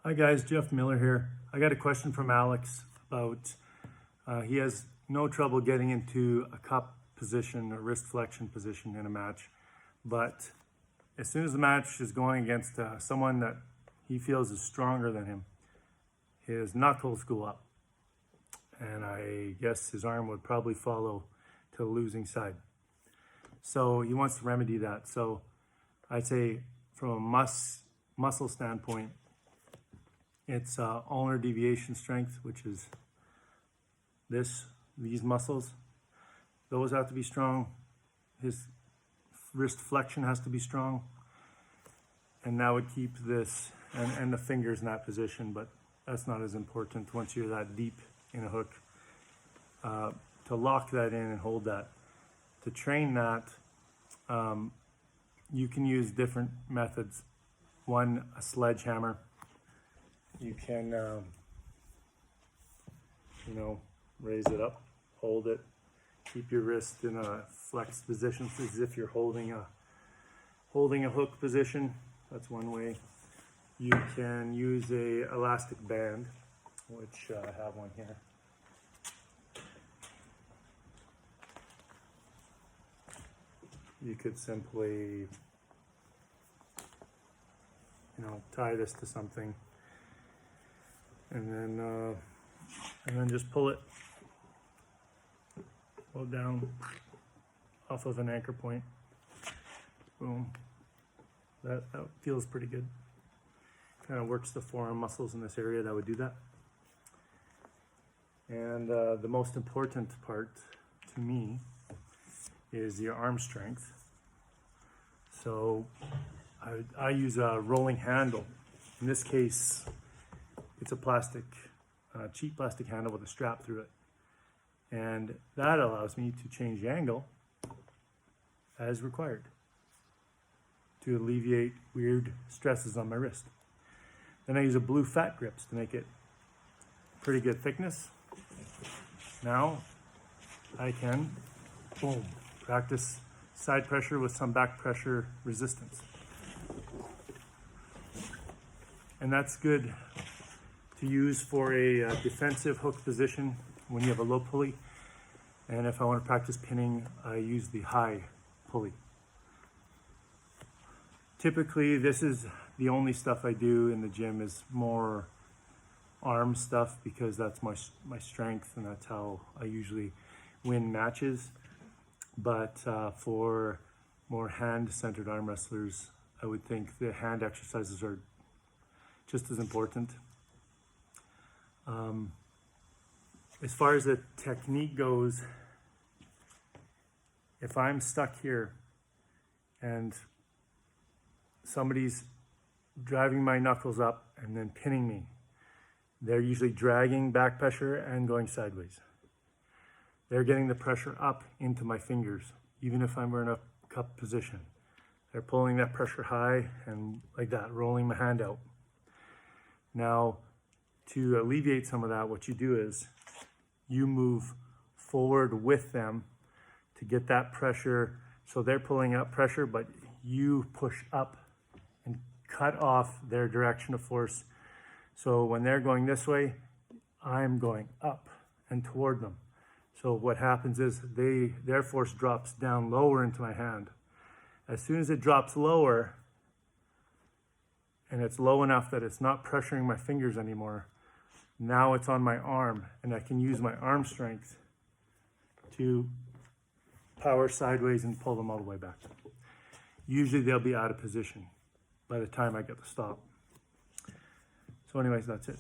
Hi guys, Jeff Miller here. I got a question from Alex about he has no trouble getting into a cup position or wrist flexion position in a match, but as soon as the match is going against someone that he feels is stronger than him, his knuckles go up, and I guess his arm would probably follow to the losing side. So he wants to remedy that. So I'd say from a muscle standpoint, it's ulnar deviation strength, which is these muscles. Those have to be strong. His wrist flexion has to be strong. And that would keep this, and the fingers in that position, but that's not as important once you're that deep in a hook. To lock that in and hold that. To train that, you can use different methods. One, a sledgehammer. You can, raise it up, hold it, keep your wrist in a flexed position as if you're holding a hook position. That's one way. You can use a elastic band, which I have one here. You could simply, tie this to something. And then just pull it down off of an anchor point. Boom. That feels pretty good. Kind of works the forearm muscles in this area that would do that. And the most important part to me is your arm strength. So I use a rolling handle. In this case, it's a cheap plastic handle with a strap through it. And that allows me to change the angle as required to alleviate weird stresses on my wrist. Then I use a blue fat grips to make it pretty good thickness. Now I can, boom, practice side pressure with some back pressure resistance. And that's good to use for a defensive hook position when you have a low pulley. And if I want to practice pinning, I use the high pulley. Typically, this is the only stuff I do in the gym is more arm stuff because that's my strength and that's how I usually win matches. But for more hand-centered arm wrestlers, I would think the hand exercises are just as important. As far as the technique goes, if I'm stuck here and somebody's driving my knuckles up and then pinning me, they're usually dragging back pressure and going sideways. They're getting the pressure up into my fingers, even if I'm in a cup position. They're pulling that pressure high and like that, rolling my hand out. Now, to alleviate some of that, what you do is you move forward with them to get that pressure. So they're pulling up pressure, but you push up and cut off their direction of force. So when they're going this way, I'm going up and toward them. So what happens is their force drops down lower into my hand. As soon as it drops lower, and it's low enough that it's not pressuring my fingers anymore, now it's on my arm, and I can use my arm strength to power sideways and pull them all the way back. Usually they'll be out of position by the time I get to stop. So anyways, that's it.